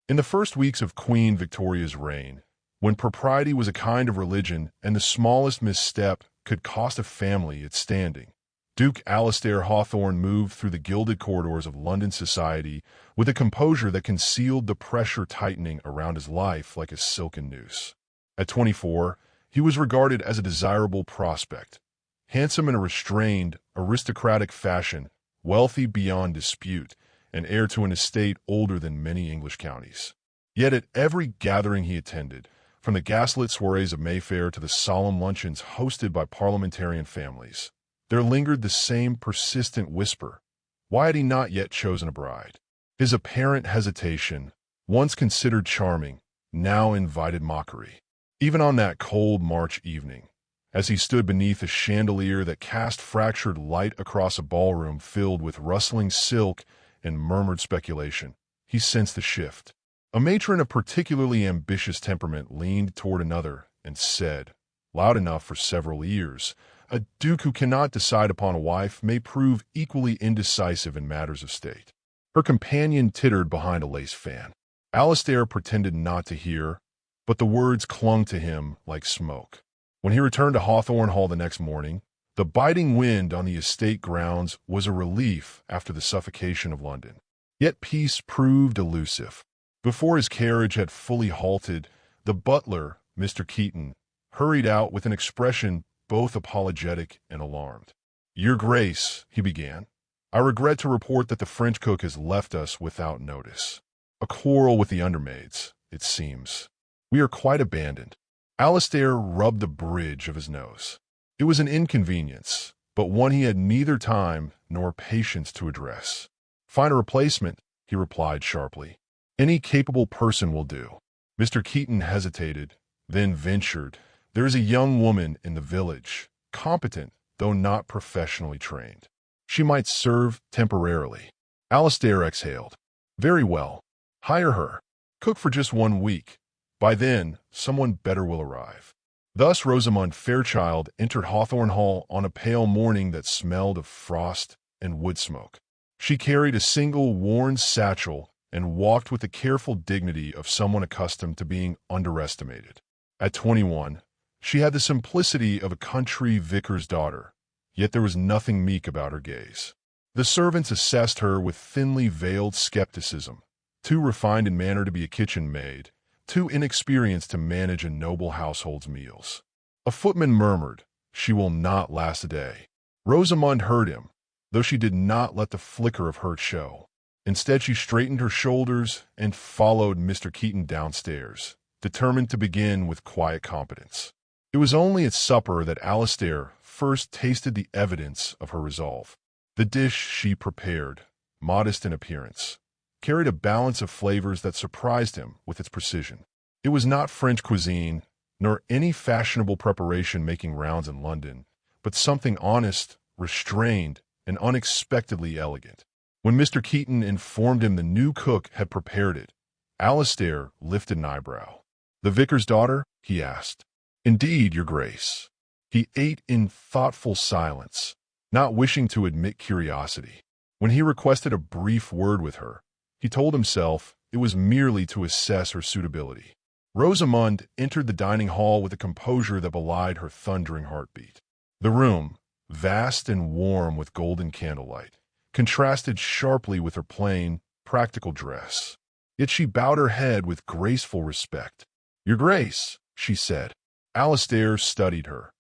In the first weeks of Queen Victoria's reign, when propriety was a kind of religion and the smallest misstep could cost a family its standing, Duke Alistair Hawthorne moved through the gilded corridors of London society with a composure that concealed the pressure tightening around his life like a silken noose. At 24, he was regarded as a desirable prospect, handsome in a restrained, aristocratic fashion, wealthy beyond dispute, and heir to an estate older than many English counties. Yet at every gathering he attended, from the gaslit soirees of Mayfair to the solemn luncheons hosted by parliamentarian families, there lingered the same persistent whisper. Why had he not yet chosen a bride? His apparent hesitation, once considered charming, now invited mockery. Even on that cold March evening, as he stood beneath a chandelier that cast fractured light across a ballroom filled with rustling silk and murmured speculation, he sensed a shift. A matron of particularly ambitious temperament leaned toward another and said, loud enough for several ears, "A duke who cannot decide upon a wife may prove equally indecisive in matters of state." Her companion tittered behind a lace fan. Alistair pretended not to hear, but the words clung to him like smoke. When he returned to Hawthorne Hall the next morning, the biting wind on the estate grounds was a relief after the suffocation of London. Yet peace proved elusive. Before his carriage had fully halted, the butler, Mr. Keaton, hurried out with an expression both apologetic and alarmed. "Your Grace," he began, "I regret to report that the French cook has left us without notice. A quarrel with the undermaids, it seems. We are quite abandoned." Alistair rubbed the bridge of his nose. It was an inconvenience, but one he had neither time nor patience to address. "Find a replacement," he replied sharply. "Any capable person will do." Mr. Keaton hesitated, then ventured, "There is a young woman in the village, competent, though not professionally trained. She might serve temporarily." Alistair exhaled. "Very well. Hire her. Cook for just 1 week. By then, someone better will arrive." Thus Rosamund Fairchild entered Hawthorne Hall on a pale morning that smelled of frost and wood smoke. She carried a single worn satchel and walked with the careful dignity of someone accustomed to being underestimated. At 21, she had the simplicity of a country vicar's daughter, yet there was nothing meek about her gaze. The servants assessed her with thinly veiled skepticism, too refined in manner to be a kitchen maid, too inexperienced to manage a noble household's meals. A footman murmured, "She will not last a day." Rosamund heard him, though she did not let the flicker of hurt show. Instead, she straightened her shoulders and followed Mr. Keaton downstairs, determined to begin with quiet competence. It was only at supper that Alistair first tasted the evidence of her resolve. The dish she prepared, modest in appearance, carried a balance of flavors that surprised him with its precision. It was not French cuisine, nor any fashionable preparation making rounds in London, but something honest, restrained, and unexpectedly elegant. When Mr. Keaton informed him the new cook had prepared it, Alistair lifted an eyebrow. "The vicar's daughter?" he asked. "Indeed, Your Grace." He ate in thoughtful silence, not wishing to admit curiosity. When he requested a brief word with her, he told himself it was merely to assess her suitability. Rosamund entered the dining hall with a composure that belied her thundering heartbeat. The room, vast and warm with golden candlelight, contrasted sharply with her plain, practical dress. Yet she bowed her head with graceful respect. "Your Grace," she said. Alistair studied her,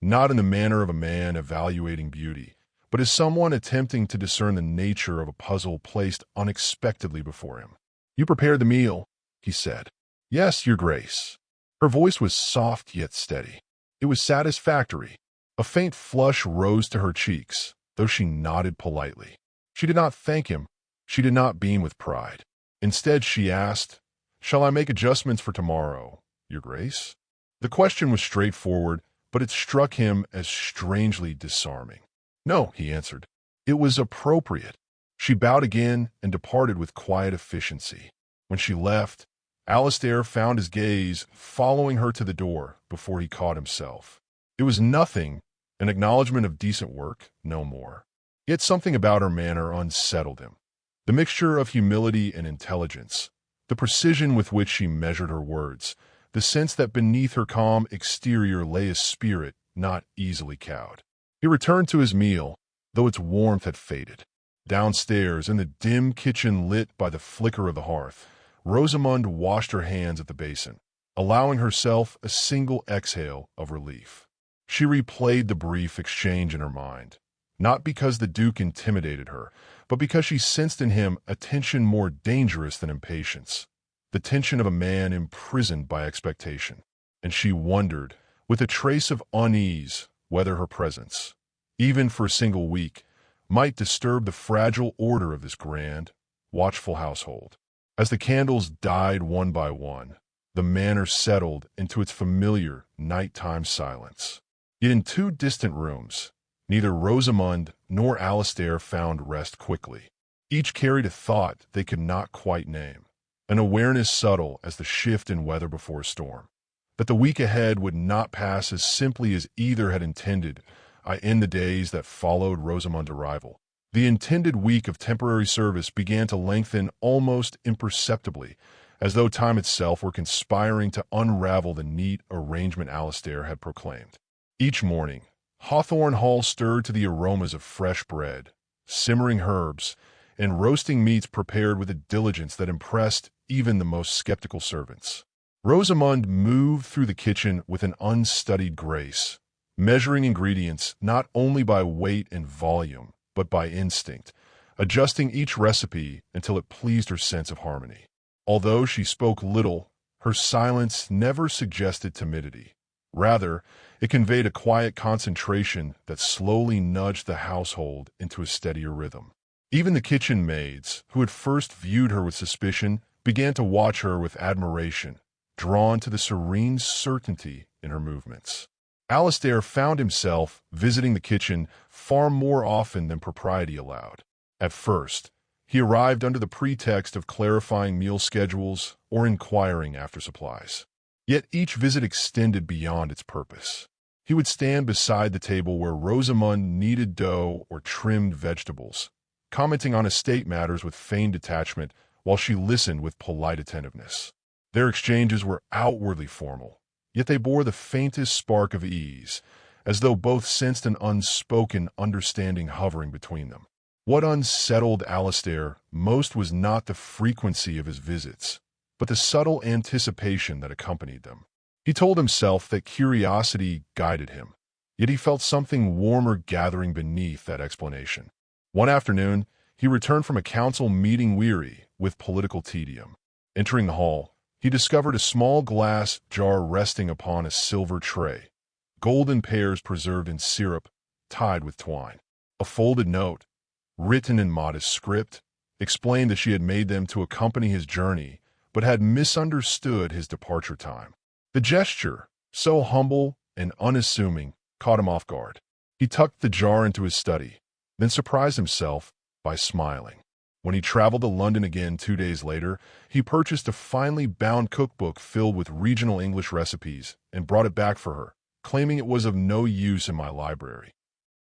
not in the manner of a man evaluating beauty, but as someone attempting to discern the nature of a puzzle placed unexpectedly before him. "You prepared the meal," he said. "Yes, Your Grace." Her voice was soft yet steady. It was satisfactory. A faint flush rose to her cheeks, though she nodded politely. She did not thank him. She did not beam with pride. Instead, she asked, "Shall I make adjustments for tomorrow, Your Grace?" The question was straightforward, but it struck him as strangely disarming. "No," he answered. "It was appropriate." She bowed again and departed with quiet efficiency. When she left, Alistair found his gaze following her to the door before he caught himself. It was nothing, an acknowledgement of decent work, no more. Yet something about her manner unsettled him. The mixture of humility and intelligence, The precision with which she measured her words, the sense that beneath her calm exterior lay a spirit not easily cowed. He returned to his meal, though its warmth had faded. Downstairs, in the dim kitchen lit by the flicker of the hearth, Rosamund washed her hands at the basin, allowing herself a single exhale of relief. She replayed the brief exchange in her mind, not because the Duke intimidated her, but because she sensed in him a tension more dangerous than impatience, the tension of a man imprisoned by expectation. And she wondered, with a trace of unease, whether her presence, even for a single week, might disturb the fragile order of this grand, watchful household. As the candles died one by one, the manor settled into its familiar nighttime silence. Yet in two distant rooms, neither Rosamund nor Alistair found rest quickly. Each carried a thought they could not quite name, an awareness subtle as the shift in weather before a storm, that the week ahead would not pass as simply as either had intended in the days that followed Rosamund's arrival. The intended week of temporary service began to lengthen almost imperceptibly, as though time itself were conspiring to unravel the neat arrangement Alistair had proclaimed. Each morning, Hawthorne Hall stirred to the aromas of fresh bread, simmering herbs, and roasting meats prepared with a diligence that impressed even the most skeptical servants. Rosamund moved through the kitchen with an unstudied grace, measuring ingredients not only by weight and volume, but by instinct, adjusting each recipe until it pleased her sense of harmony. Although she spoke little, her silence never suggested timidity. Rather, it conveyed a quiet concentration that slowly nudged the household into a steadier rhythm. Even the kitchen maids, who had first viewed her with suspicion, began to watch her with admiration, drawn to the serene certainty in her movements. Alistair found himself visiting the kitchen far more often than propriety allowed. At first, he arrived under the pretext of clarifying meal schedules or inquiring after supplies. Yet each visit extended beyond its purpose. He would stand beside the table where Rosamund kneaded dough or trimmed vegetables, commenting on estate matters with feigned detachment while she listened with polite attentiveness. Their exchanges were outwardly formal, yet they bore the faintest spark of ease, as though both sensed an unspoken understanding hovering between them. What unsettled Alistair most was not the frequency of his visits, but the subtle anticipation that accompanied them. He told himself that curiosity guided him, yet he felt something warmer gathering beneath that explanation. One afternoon, he returned from a council meeting weary with political tedium. Entering the hall, he discovered a small glass jar resting upon a silver tray, golden pears preserved in syrup, tied with twine. A folded note, written in modest script, explained that she had made them to accompany his journey, but had misunderstood his departure time. The gesture, so humble and unassuming, caught him off guard. He tucked the jar into his study, then surprised himself by smiling. When he traveled to London again 2 days later, he purchased a finely bound cookbook filled with regional English recipes and brought it back for her, claiming it was of no use in my library.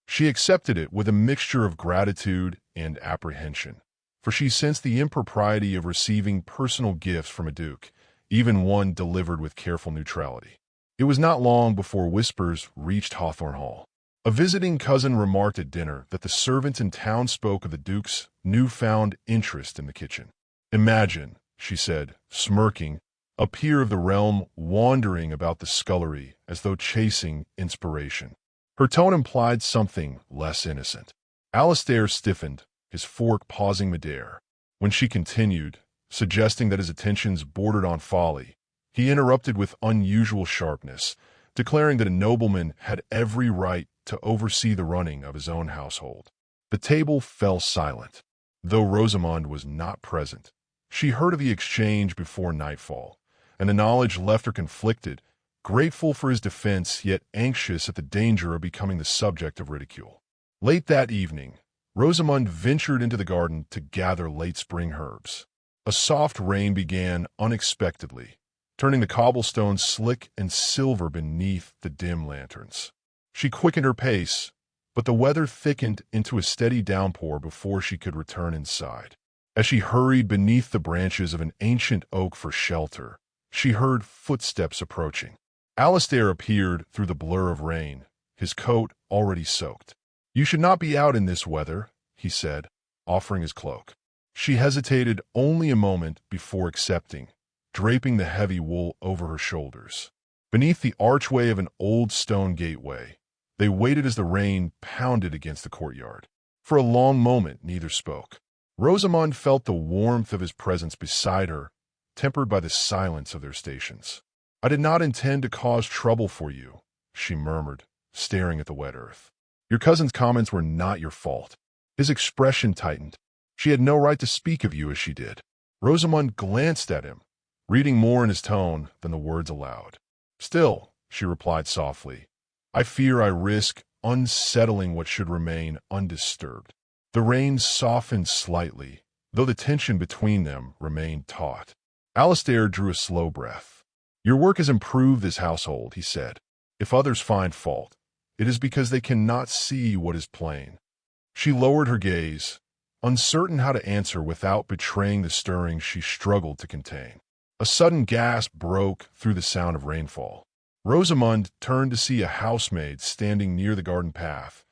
She accepted it with a mixture of gratitude and apprehension, for she sensed the impropriety of receiving personal gifts from a duke, even one delivered with careful neutrality. It was not long before whispers reached Hawthorne Hall. A visiting cousin remarked at dinner that the servants in town spoke of the Duke's newfound interest in the kitchen. "Imagine," she said, smirking, "a peer of the realm wandering about the scullery as though chasing inspiration." Her tone implied something less innocent. Alistair stiffened, his fork pausing midair. When she continued, suggesting that his attentions bordered on folly, he interrupted with unusual sharpness, declaring that a nobleman had every right to oversee the running of his own household. The table fell silent. Though Rosamund was not present, she heard of the exchange before nightfall, and the knowledge left her conflicted, grateful for his defense, yet anxious at the danger of becoming the subject of ridicule. Late that evening, Rosamund ventured into the garden to gather late spring herbs. A soft rain began unexpectedly, turning the cobblestones slick and silver beneath the dim lanterns. She quickened her pace, but the weather thickened into a steady downpour before she could return inside. As she hurried beneath the branches of an ancient oak for shelter, she heard footsteps approaching. Alistair appeared through the blur of rain, his coat already soaked. "You should not be out in this weather," he said, offering his cloak. She hesitated only a moment before accepting, draping the heavy wool over her shoulders. Beneath the archway of an old stone gateway, they waited as the rain pounded against the courtyard. For a long moment, neither spoke. Rosamund felt the warmth of his presence beside her, tempered by the silence of their stations. "I did not intend to cause trouble for you," she murmured, staring at the wet earth. "Your cousin's comments were not your fault." His expression tightened. She had no right to speak of you as she did. Rosamund glanced at him, reading more in his tone than the words allowed. "Still," she replied softly, "I fear I risk unsettling what should remain undisturbed." The rain softened slightly, though the tension between them remained taut. Alistair drew a slow breath. "Your work has improved this household," he said. "If others find fault, it is because they cannot see what is plain." She lowered her gaze, uncertain how to answer without betraying the stirring she struggled to contain. A sudden gasp broke through the sound of rainfall. Rosamund turned to see a housemaid standing near the garden path,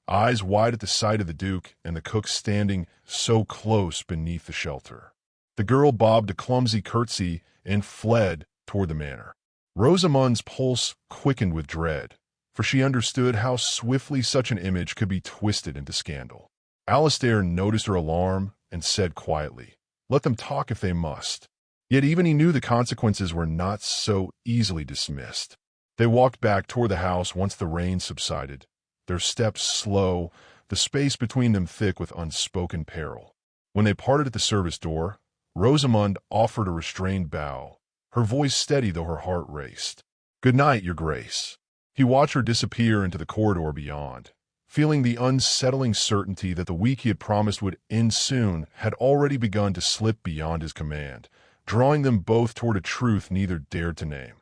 eyes wide at the sight of the Duke and the cook standing so close beneath the shelter. The girl bobbed a clumsy curtsy and fled toward the manor. Rosamund's pulse quickened with dread, for she understood how swiftly such an image could be twisted into scandal. Alistair noticed her alarm and said quietly, "Let them talk if they must." Yet even he knew the consequences were not so easily dismissed. They walked back toward the house once the rain subsided, their steps slow, the space between them thick with unspoken peril. When they parted at the service door, Rosamund offered a restrained bow, her voice steady though her heart raced. "Good night, Your Grace." He watched her disappear into the corridor beyond, feeling the unsettling certainty that the week he had promised would end soon had already begun to slip beyond his command, drawing them both toward a truth neither dared to name.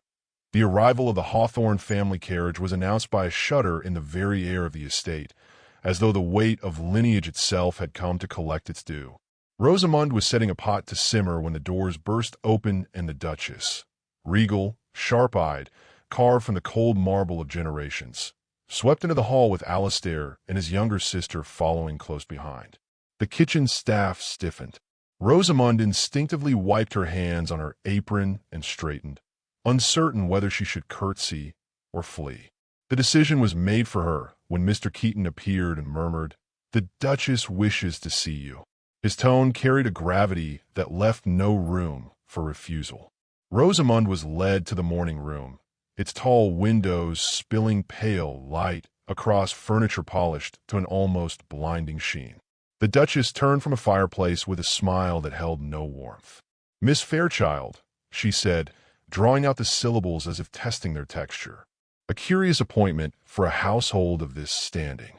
The arrival of the Hawthorne family carriage was announced by a shudder in the very air of the estate, as though the weight of lineage itself had come to collect its due. Rosamund was setting a pot to simmer when the doors burst open and the Duchess, regal, sharp-eyed, carved from the cold marble of generations, swept into the hall with Alistair and his younger sister following close behind. The kitchen staff stiffened. Rosamund instinctively wiped her hands on her apron and straightened, uncertain whether she should curtsy or flee. The decision was made for her when Mr. Keaton appeared and murmured, "The Duchess wishes to see you." His tone carried a gravity that left no room for refusal. Rosamund was led to the morning room, its tall windows spilling pale light across furniture polished to an almost blinding sheen. The Duchess turned from a fireplace with a smile that held no warmth. "Miss Fairchild," she said, drawing out the syllables as if testing their texture. A curious appointment for a household of this standing.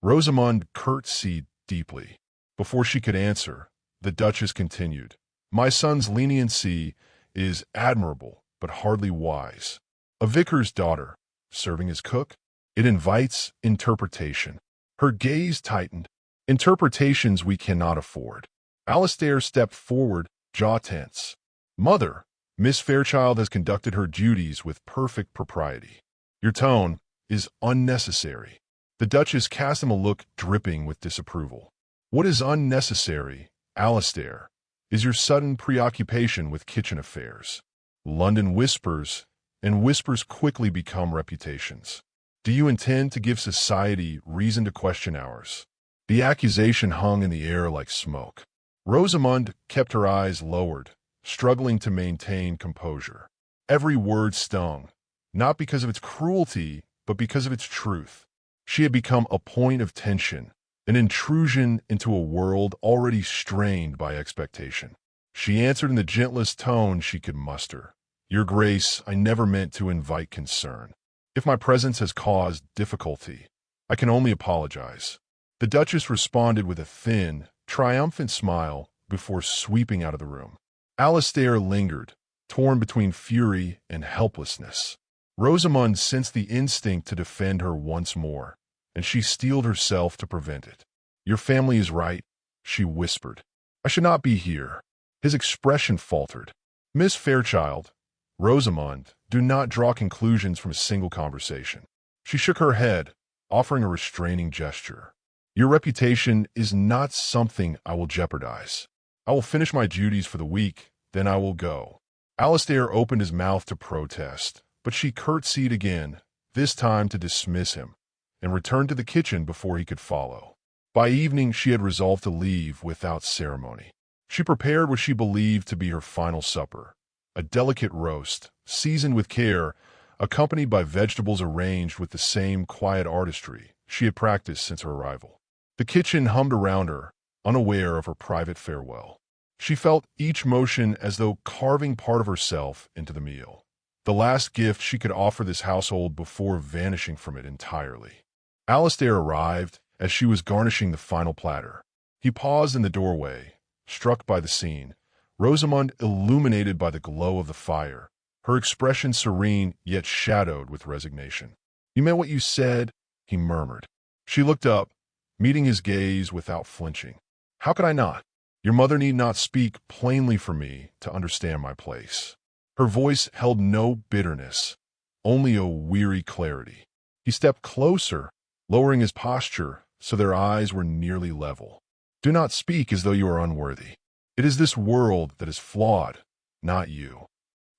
Rosamund curtsied deeply. Before she could answer, the Duchess continued, "My son's leniency is admirable, but hardly wise. A vicar's daughter, serving as cook? It invites interpretation." Her gaze tightened. "Interpretations we cannot afford." Alistair stepped forward, jaw tense. "Mother, Miss Fairchild has conducted her duties with perfect propriety. Your tone is unnecessary." The Duchess cast him a look dripping with disapproval. "What is unnecessary, Alistair, is your sudden preoccupation with kitchen affairs. London whispers, and whispers quickly become reputations. Do you intend to give society reason to question ours?" The accusation hung in the air like smoke. Rosamund kept her eyes lowered, struggling to maintain composure. Every word stung, not because of its cruelty, but because of its truth. She had become a point of tension, an intrusion into a world already strained by expectation. She answered in the gentlest tone she could muster. "Your Grace, I never meant to invite concern. If my presence has caused difficulty, I can only apologize." The Duchess responded with a thin, triumphant smile before sweeping out of the room. Alistair lingered, torn between fury and helplessness. Rosamund sensed the instinct to defend her once more, and she steeled herself to prevent it. "Your family is right," she whispered. I should not be here. His expression faltered. Miss Fairchild, Rosamund, do not draw conclusions from a single conversation. She shook her head, offering a restraining gesture. Your reputation is not something I will jeopardize. I will finish my duties for the week, then I will go. Alistair opened his mouth to protest, but she curtsied again, this time to dismiss him, and returned to the kitchen before he could follow. By evening, she had resolved to leave without ceremony. She prepared what she believed to be her final supper, a delicate roast, seasoned with care, accompanied by vegetables arranged with the same quiet artistry she had practiced since her arrival. The kitchen hummed around her, unaware of her private farewell. She felt each motion as though carving part of herself into the meal, the last gift she could offer this household before vanishing from it entirely. Alistair arrived as she was garnishing the final platter. He paused in the doorway, struck by the scene, Rosamund illuminated by the glow of the fire, her expression serene yet shadowed with resignation. You meant what you said, he murmured. She looked up, meeting his gaze without flinching. How could I not? Your mother need not speak plainly for me to understand my place. Her voice held no bitterness, only a weary clarity. He stepped closer, lowering his posture so their eyes were nearly level. Do not speak as though you are unworthy. It is this world that is flawed, not you.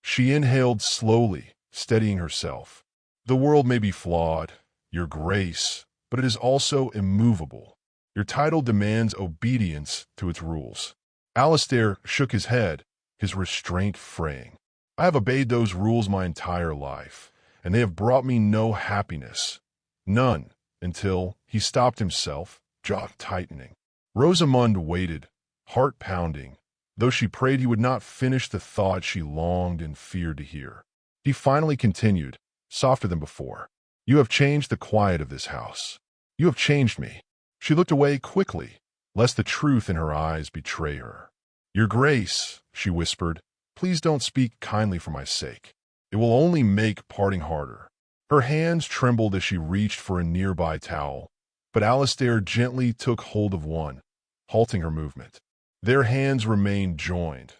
She inhaled slowly, steadying herself. The world may be flawed, your grace, but it is also immovable. Your title demands obedience to its rules. Alistair shook his head, his restraint fraying. I have obeyed those rules my entire life, and they have brought me no happiness. None, until he stopped himself, jaw tightening. Rosamund waited, heart pounding, though she prayed he would not finish the thought she longed and feared to hear. He finally continued, softer than before. You have changed the quiet of this house. You have changed me. She looked away quickly, lest the truth in her eyes betray her. Your Grace, she whispered, please don't speak kindly for my sake. It will only make parting harder. Her hands trembled as she reached for a nearby towel, but Alistair gently took hold of one, halting her movement. Their hands remained joined,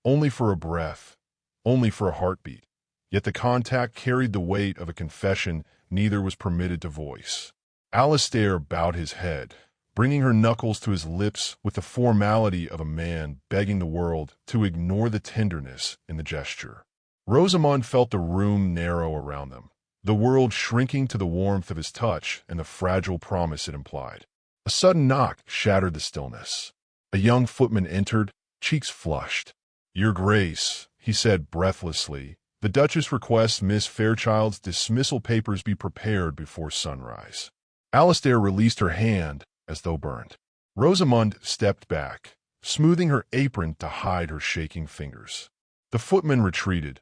only for a breath, only for a heartbeat. Yet the contact carried the weight of a confession neither was permitted to voice. Alistair bowed his head, bringing her knuckles to his lips with the formality of a man begging the world to ignore the tenderness in the gesture. Rosamund felt the room narrow around them, the world shrinking to the warmth of his touch and the fragile promise it implied. A sudden knock shattered the stillness. A young footman entered, cheeks flushed. Your Grace, he said breathlessly, the Duchess requests Miss Fairchild's dismissal papers be prepared before sunrise. Alistair released her hand as though burned. Rosamund stepped back, smoothing her apron to hide her shaking fingers. The footman retreated,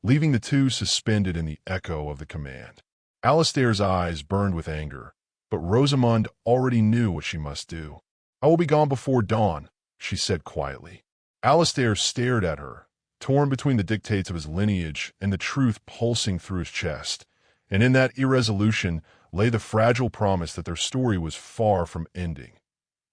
leaving the two suspended in the echo of the command. Alistair's eyes burned with anger, but Rosamund already knew what she must do. I will be gone before dawn, she said quietly. Alistair stared at her, torn between the dictates of his lineage and the truth pulsing through his chest, and in that irresolution lay the fragile promise that their story was far from ending.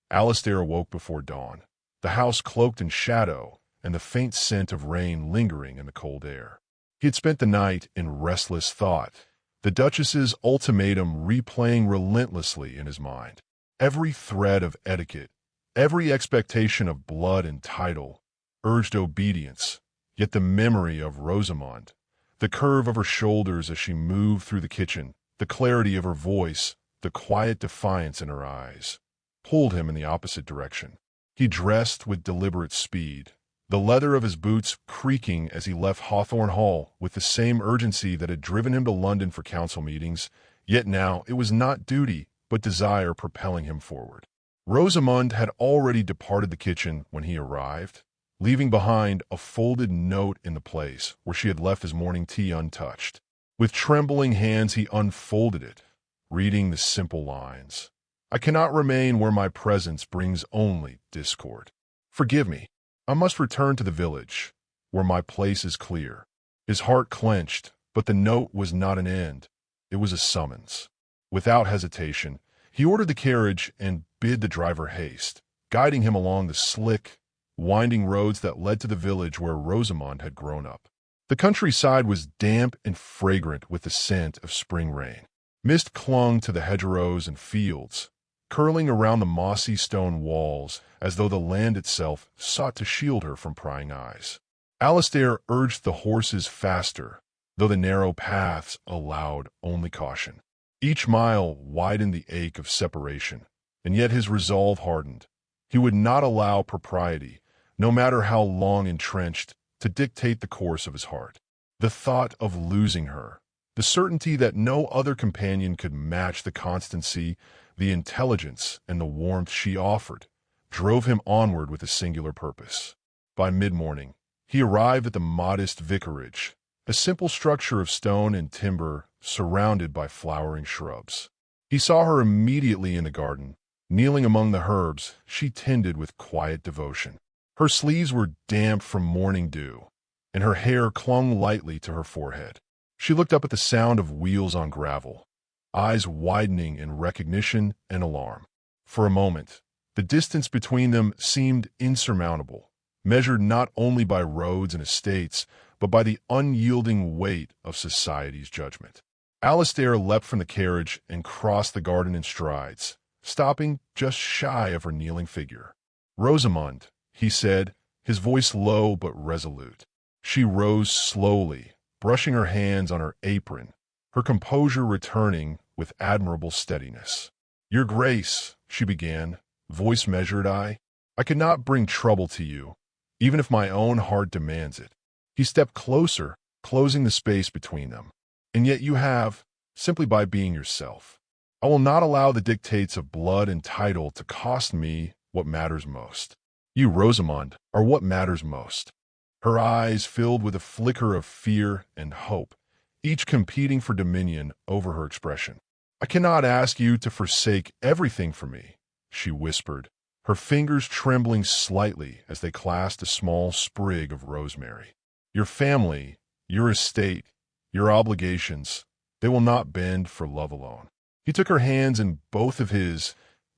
Alistair awoke before dawn, the house cloaked in shadow and the faint scent of rain lingering in the cold air. He had spent the night in restless thought, the Duchess's ultimatum replaying relentlessly in his mind. Every thread of etiquette, every expectation of blood and title, urged obedience, yet the memory of Rosamund, the curve of her shoulders as she moved through the kitchen, the clarity of her voice, the quiet defiance in her eyes, pulled him in the opposite direction. He dressed with deliberate speed, the leather of his boots creaking as he left Hawthorne Hall with the same urgency that had driven him to London for council meetings, yet now it was not duty but desire propelling him forward. Rosamund had already departed the kitchen when he arrived, leaving behind a folded note in the place where she had left his morning tea untouched. With trembling hands he unfolded it, reading the simple lines. I cannot remain where my presence brings only discord. Forgive me. I must return to the village, where my place is clear. His heart clenched, but the note was not an end. It was a summons. Without hesitation, he ordered the carriage and bid the driver haste, guiding him along the slick, winding roads that led to the village where Rosamund had grown up. The countryside was damp and fragrant with the scent of spring rain. Mist clung to the hedgerows and fields, curling around the mossy stone walls as though the land itself sought to shield her from prying eyes. Alistair urged the horses faster, though the narrow paths allowed only caution. Each mile widened the ache of separation, and yet his resolve hardened. He would not allow propriety, no matter how long entrenched, to dictate the course of his heart. The thought of losing her, the certainty that no other companion could match the constancy, the intelligence, and the warmth she offered, drove him onward with a singular purpose. By mid-morning, he arrived at the modest vicarage, a simple structure of stone and timber surrounded by flowering shrubs. He saw her immediately in the garden, kneeling among the herbs she tended with quiet devotion. Her sleeves were damp from morning dew, and her hair clung lightly to her forehead. She looked up at the sound of wheels on gravel, eyes widening in recognition and alarm. For a moment, the distance between them seemed insurmountable, measured not only by roads and estates, but by the unyielding weight of society's judgment. Alistair leapt from the carriage and crossed the garden in strides, stopping just shy of her kneeling figure. "Rosamund," he said, his voice low but resolute. She rose slowly, brushing her hands on her apron, her composure returning with admirable steadiness. "Your Grace," she began, voice measured, I could not bring trouble to you, even if my own heart demands it." He stepped closer, closing the space between them. "And yet you have, simply by being yourself. I will not allow the dictates of blood and title to cost me what matters most. You, Rosamund, are what matters most." Her eyes filled with a flicker of fear and hope, each competing for dominion over her expression. "I cannot ask you to forsake everything for me," she whispered, her fingers trembling slightly as they clasped a small sprig of rosemary. "Your family, your estate, your obligations, they will not bend for love alone." He took her hands in both of his,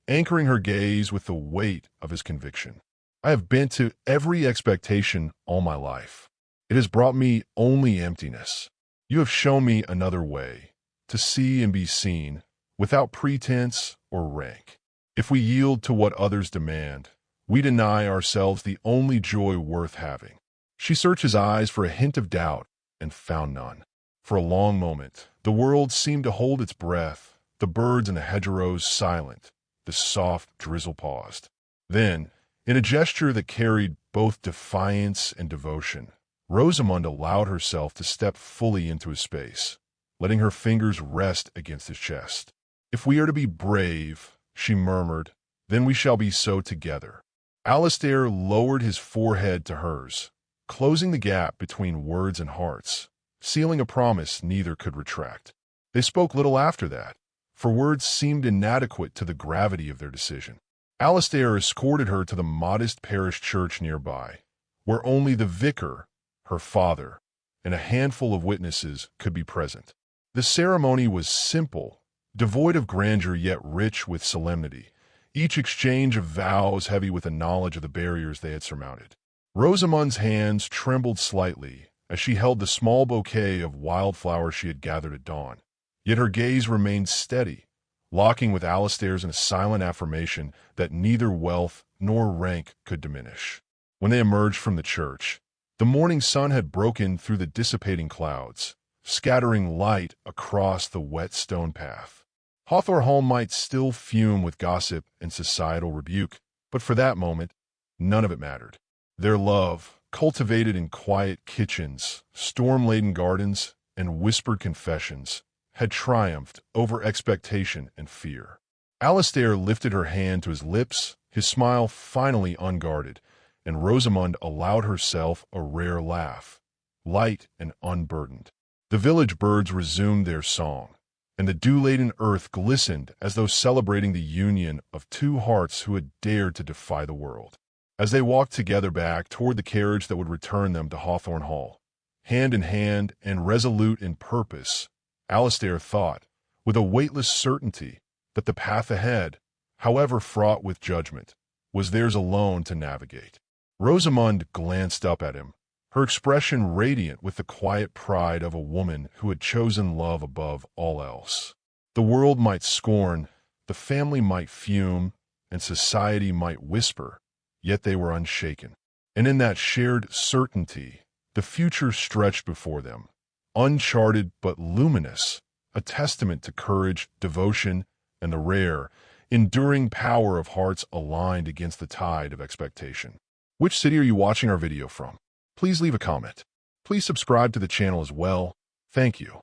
anchoring her gaze with the weight of his conviction. "I have bent to every expectation all my life. It has brought me only emptiness. You have shown me another way, to see and be seen, without pretense or rank. If we yield to what others demand, we deny ourselves the only joy worth having." She searched his eyes for a hint of doubt and found none. For a long moment, the world seemed to hold its breath, the birds in the hedgerows silent, the soft drizzle paused. Then, in a gesture that carried both defiance and devotion, Rosamund allowed herself to step fully into his space, letting her fingers rest against his chest. "If we are to be brave," she murmured, "then we shall be so together." Alistair lowered his forehead to hers, closing the gap between words and hearts, sealing a promise neither could retract. They spoke little after that, for words seemed inadequate to the gravity of their decision. Alistair escorted her to the modest parish church nearby, where only the vicar, her father, and a handful of witnesses could be present. The ceremony was simple, devoid of grandeur yet rich with solemnity, each exchange of vows heavy with the knowledge of the barriers they had surmounted. Rosamund's hands trembled slightly as she held the small bouquet of wildflowers she had gathered at dawn, yet her gaze remained steady, locking with Alistair's in a silent affirmation that neither wealth nor rank could diminish. When they emerged from the church, the morning sun had broken through the dissipating clouds, scattering light across the wet stone path. Hawthorne Hall might still fume with gossip and societal rebuke, but for that moment, none of it mattered. Their love, cultivated in quiet kitchens, storm-laden gardens, and whispered confessions, had triumphed over expectation and fear. Alistair lifted her hand to his lips, his smile finally unguarded, and Rosamund allowed herself a rare laugh, light and unburdened. The village birds resumed their song, and the dew-laden earth glistened as though celebrating the union of two hearts who had dared to defy the world. As they walked together back toward the carriage that would return them to Hawthorne Hall, hand in hand and resolute in purpose, Alistair thought, with a weightless certainty, that the path ahead, however fraught with judgment, was theirs alone to navigate. Rosamund glanced up at him, her expression radiant with the quiet pride of a woman who had chosen love above all else. The world might scorn, the family might fume, and society might whisper, yet they were unshaken. And in that shared certainty, the future stretched before them, uncharted but luminous, a testament to courage, devotion, and the rare, enduring power of hearts aligned against the tide of expectation. Which city are you watching our video from? Please leave a comment. Please subscribe to the channel as well. Thank you.